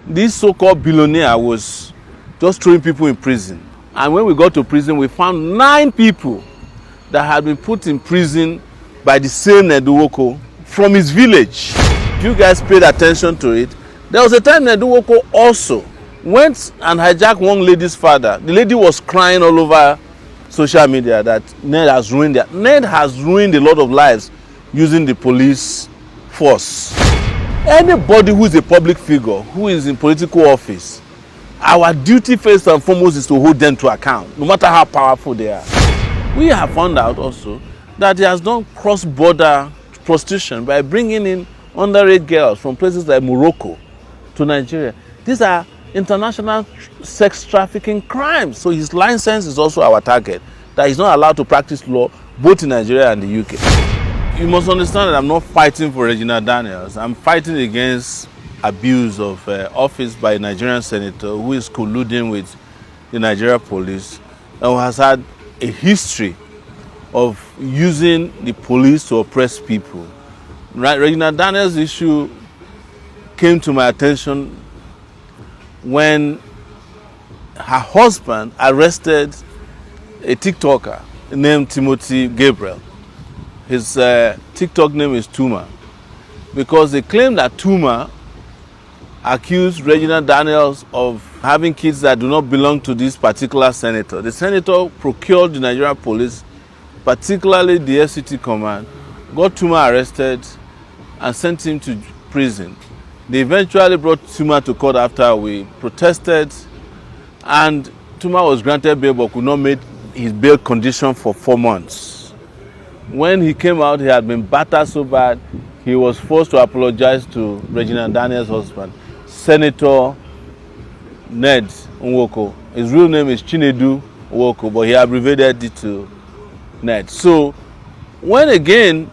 This so-called billionaire was just throwing people in prison. And when we got to prison, we found 9 people that had been put in prison by the same Ned Nwoko from his village. If you guys paid attention to it, there was a time Ned Nwoko also went and hijacked one lady's father. The lady was crying all over social media that Ned has ruined it. Ned has ruined a lot of lives using the police force. Anybody who is a public figure, who is in political office, our duty first and foremost is to hold them to account, no matter how powerful they are. We have found out also that he has done cross-border prostitution by bringing in underage girls from places like Morocco to Nigeria. These are international sex trafficking crimes. So his license is also our target, that he's not allowed to practice law both in Nigeria and the UK. You must understand that I'm not fighting for Regina Daniel. I'm fighting against abuse of office by a Nigerian senator who is colluding with the Nigeria police and who has had a history of using the police to oppress people. Right? Regina Daniel's issue came to my attention when her husband arrested a TikToker named Timothy Gabriel. His TikTok name is Tuma, because they claim that Tuma accused Regina Daniels of having kids that do not belong to this particular senator. The senator procured the Nigerian police, particularly the FCT command, got Tuma arrested and sent him to prison. They eventually brought Tuma to court after we protested, and Tuma was granted bail but could not meet his bail condition for 4 months. When he came out, he had been battered so bad, he was forced to apologize to Regina Daniel's husband, Senator Ned Nwoko. His real name is Chinedu Nwoko, but he abbreviated it to Ned. So when again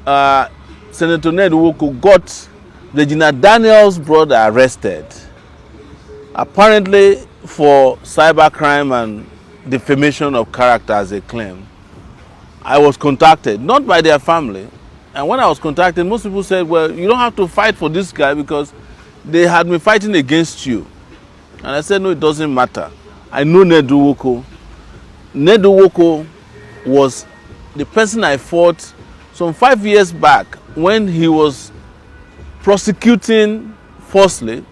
Senator Ned Nwoko got Regina Daniel's brother arrested, apparently for cybercrime and defamation of character as they claim, I was contacted, not by their family. And when I was contacted, most people said, well, you don't have to fight for this guy because they had been fighting against you. And I said, no, it doesn't matter. I know Ned Nwoko. Ned Nwoko was the person I fought some 5 years back when he was prosecuting falsely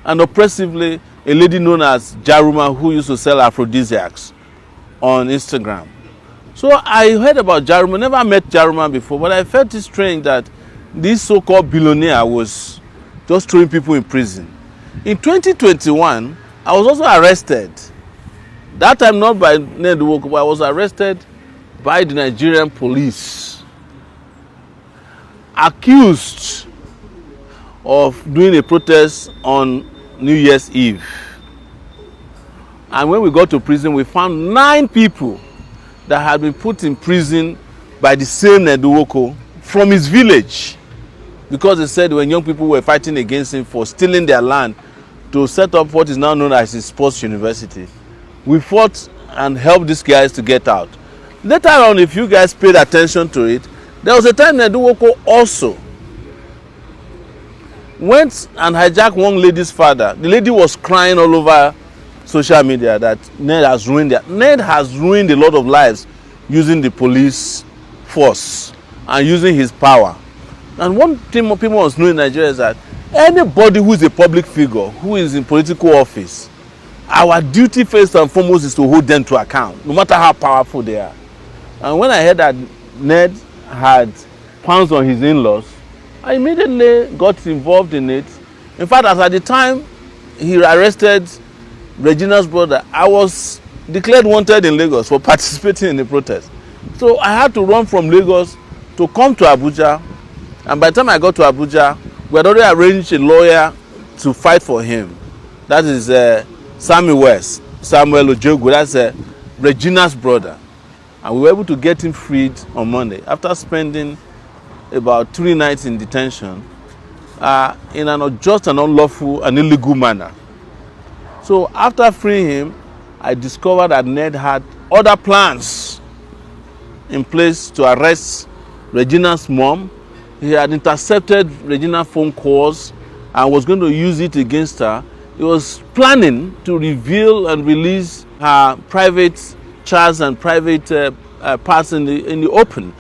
and oppressively a lady known as Jaruma who used to sell aphrodisiacs on Instagram. So I heard about Jaruma, never met Jaruma before, but I felt it strange that this so-called billionaire was just throwing people in prison. In 2021, I was also arrested. That time not by Ned Nwoko, but I was arrested by the Nigerian police, accused of doing a protest on New Year's Eve. And when we got to prison, we found 9 people that had been put in prison by the same Ned Nwoko from his village, because they said when young people were fighting against him for stealing their land to set up what is now known as his sports university. We fought and helped these guys to get out. Later on, if you guys paid attention to it, there was a time Ned Nwoko also went and hijacked one lady's father. The lady was crying all over social media that Ned has ruined it. Ned has ruined a lot of lives using the police force and using his power. And one thing more people must know in Nigeria is that anybody who is a public figure, who is in political office, our duty first and foremost is to hold them to account, no matter how powerful they are. And when I heard that Ned had pounced on his in-laws, I immediately got involved in it. In fact, as at the time he arrested Regina's brother, I was declared wanted in Lagos for participating in the protest. So I had to run from Lagos to come to Abuja, and by the time I got to Abuja, we had already arranged a lawyer to fight for him. That is Samuel Ojogu, that's Regina's brother. And we were able to get him freed on Monday after spending about 3 nights in detention in an unjust and unlawful and illegal manner. So after freeing him, I discovered that Ned had other plans in place to arrest Regina's mom. He had intercepted Regina's phone calls and was going to use it against her. He was planning to reveal and release her private chats and private parts in the open.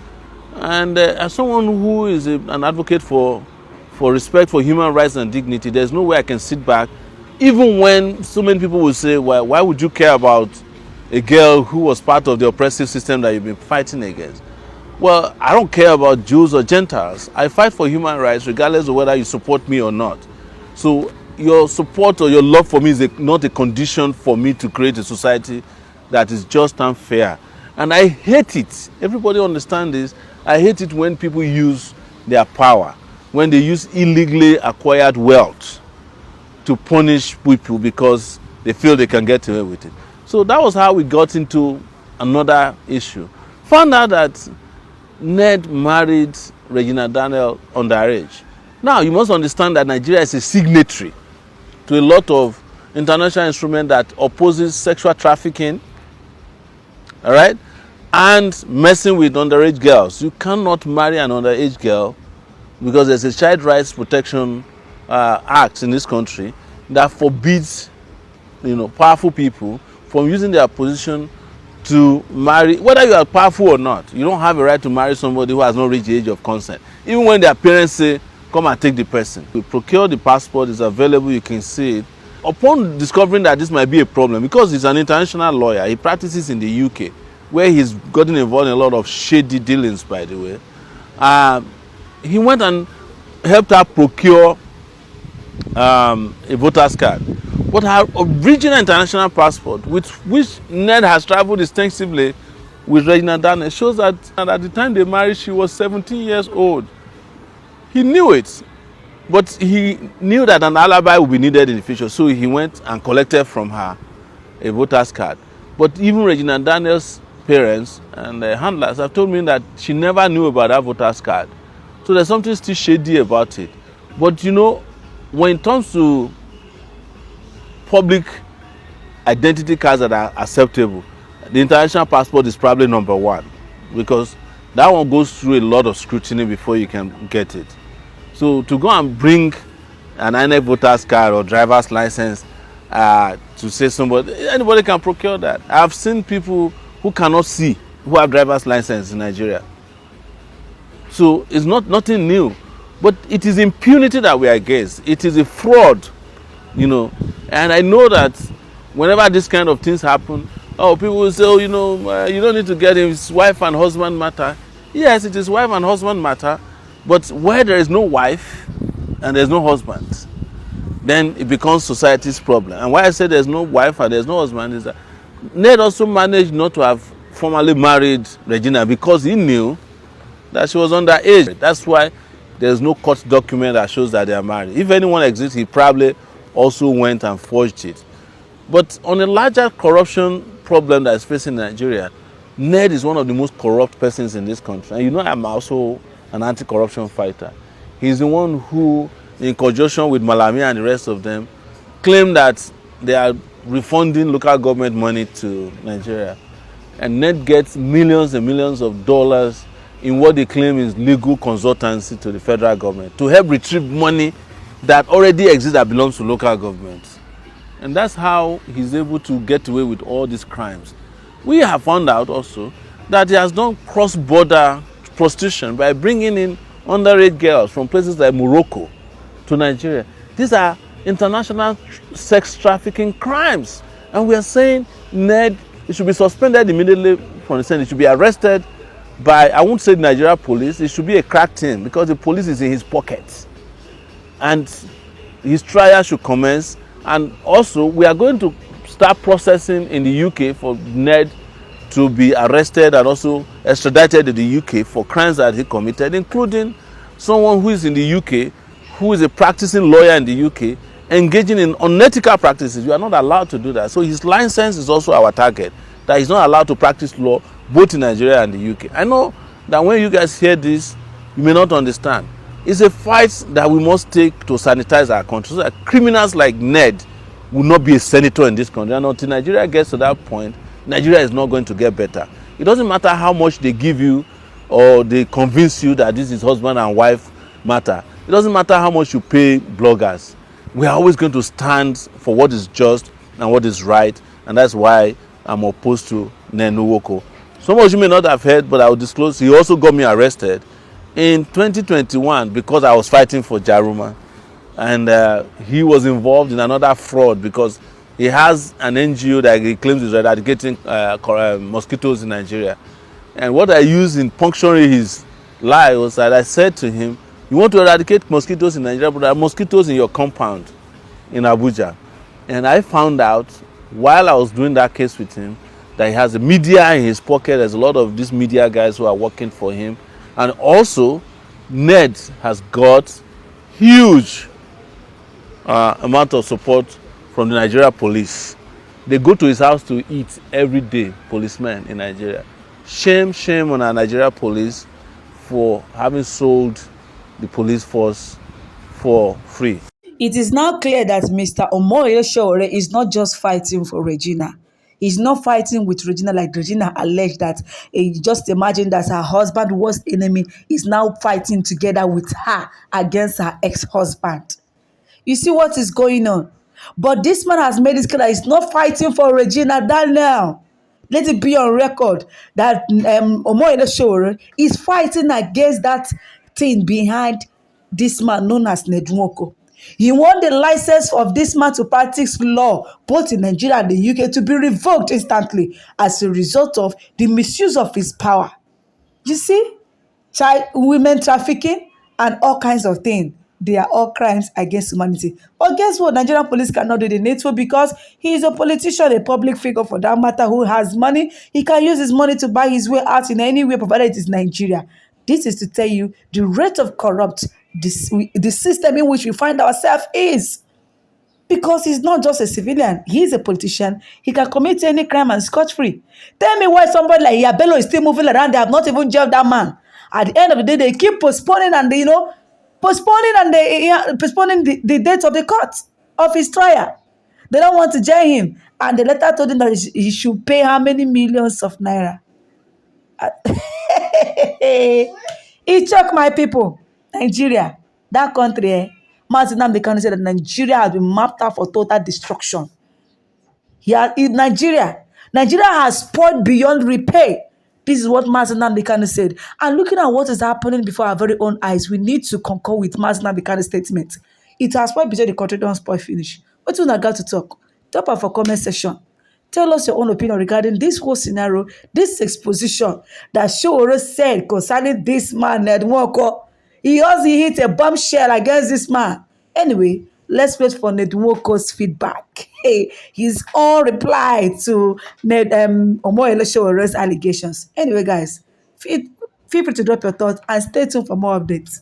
And as someone who is an advocate for respect for human rights and dignity, there's no way I can sit back, even when so many people will say, well, why would you care about a girl who was part of the oppressive system that you've been fighting against? Well, I don't care about Jews or Gentiles. I fight for human rights regardless of whether you support me or not. So your support or your love for me is not a condition for me to create a society that is just and fair. And I hate it. Everybody understand this. I hate it when people use their power, when they use illegally acquired wealth to punish people because they feel they can get away with it. So that was how we got into another issue. Found out that Ned married Regina Daniel underage. Now, you must understand that Nigeria is a signatory to a lot of international instruments that opposes sexual trafficking, all right, and messing with underage girls. You cannot marry an underage girl because there's a Child Rights Protection Act in this country that forbids, powerful people from using their position to marry, whether you are powerful or not. You don't have a right to marry somebody who has not reached the age of consent, even when their parents say, come and take the person. We procure the passport, it's available, you can see it. Upon discovering that this might be a problem, because he's an international lawyer, he practices in the UK, where he's gotten involved in a lot of shady dealings, by the way. He went and helped her procure a voter's card. But her original international passport, with which Ned has traveled extensively with Regina Daniel, shows that at the time they married, she was 17 years old. He knew it, but he knew that an alibi would be needed in the future, so he went and collected from her a voter's card. But even Regina Daniel's parents and handlers have told me that she never knew about that voter's card. So there's something still shady about it. But when it comes to public identity cards that are acceptable, the international passport is probably number one, because that one goes through a lot of scrutiny before you can get it. So to go and bring an INEC voter's card or driver's license to say anybody can procure that. I've seen people who cannot see who have driver's license in Nigeria. So it's nothing new, but it is impunity that we are against. It is a fraud, and I know that whenever this kind of things happen, people will say, you don't need to get him, it's wife and husband matter. Yes, it is wife and husband matter, but where there is no wife and there's no husband, then it becomes society's problem. And why I say there's no wife and there's no husband is that Ned also managed not to have formally married Regina because he knew that she was underage. That's why there's no court document that shows that they are married. If anyone exists, he probably also went and forged it. But on a larger corruption problem that is facing Nigeria, Ned is one of the most corrupt persons in this country. And I'm also an anti-corruption fighter. He's the one who, in conjunction with Malami and the rest of them, claimed that they are refunding local government money to Nigeria. And Ned gets millions and millions of dollars in what they claim is legal consultancy to the federal government to help retrieve money that already exists that belongs to local governments. And that's how he's able to get away with all these crimes. We have found out also that he has done cross-border prostitution by bringing in underage girls from places like Morocco to Nigeria. These are international sex trafficking crimes. And we are saying Ned, he should be suspended immediately from the Senate. He should be arrested by, I won't say the Nigeria police, it should be a crack team because the police is in his pocket. And his trial should commence. And also, we are going to start processing in the UK for Ned to be arrested and also extradited to the UK for crimes that he committed, including someone who is in the UK, who is a practicing lawyer in the UK, engaging in unethical practices. You are not allowed to do that. So his license is also our target, that he's not allowed to practice law both in Nigeria and the UK. I know that when you guys hear this, you may not understand. It's a fight that we must take to sanitize our country so that criminals like Ned will not be a senator in this country. And until Nigeria gets to that point, Nigeria is not going to get better. It doesn't matter how much they give you or they convince you that this is husband and wife matter. It doesn't matter how much you pay bloggers. We are always going to stand for what is just and what is right, and that's why I'm opposed to Ned Nwoko. Some of you may not have heard, but I will disclose. He also got me arrested in 2021 because I was fighting for Jaruma, and he was involved in another fraud because he has an NGO that he claims is eradicating mosquitoes in Nigeria. And what I used in puncturing his lie was that I said to him, you want to eradicate mosquitoes in Nigeria, but there are mosquitoes in your compound in Abuja. And I found out while I was doing that case with him that he has a media in his pocket. There's a lot of these media guys who are working for him. And also, Ned has got huge amount of support from the Nigeria police. They go to his house to eat every day, policemen in Nigeria. Shame on our Nigeria police for having sold the police force for free. It is now clear that Mr. Sowore is not just fighting for Regina. He's not fighting with Regina like Regina alleged that just imagine that her husband's worst enemy is now fighting together with her against her ex-husband. You see what is going on? But this man has made it clear that he's not fighting for Regina Daniel. Let it be on record that Sowore is fighting against that thing behind this man known as Ned Nwoko. He want the license of this man to practice law both in Nigeria and the UK to be revoked instantly as a result of the misuse of his power. You see? Women trafficking and all kinds of things. They are all crimes against humanity. But guess what? Nigerian police cannot do the needful because he is a politician, a public figure for that matter, who has money. He can use his money to buy his way out in any way, provided it is Nigeria. This is to tell you the rate of corrupt the system in which we find ourselves is. Because he's not just a civilian, he's a politician. He can commit any crime and scot-free. Tell me why somebody like Yabelo is still moving around. They have not even jailed that man. At the end of the day, they keep postponing and postponing the date of the court of his trial. They don't want to jail him. And the letter told him that he should pay how many millions of naira. It shocked my people. Nigeria, that country, Mazi Nnamdi Kanu said that Nigeria has been mapped out for total destruction. In Nigeria has spoiled beyond repair. This is what Mazi Nnamdi Kanu said. And looking at what is happening before our very own eyes, we need to concur with Mazi Nnamdi Kanu's statement. It has spoiled beyond the country, don't spoil finish. What do you got to talk? Drop out for comment section. Tell us your own opinion regarding this whole scenario, this exposition that Sowore said concerning this man, Ned Nwoko. He also hit a bombshell against this man. Anyway, let's wait for Ned Nwoko's feedback. His own reply to Ned Sowore's allegations. Anyway, guys, feel free to drop your thoughts and stay tuned for more updates.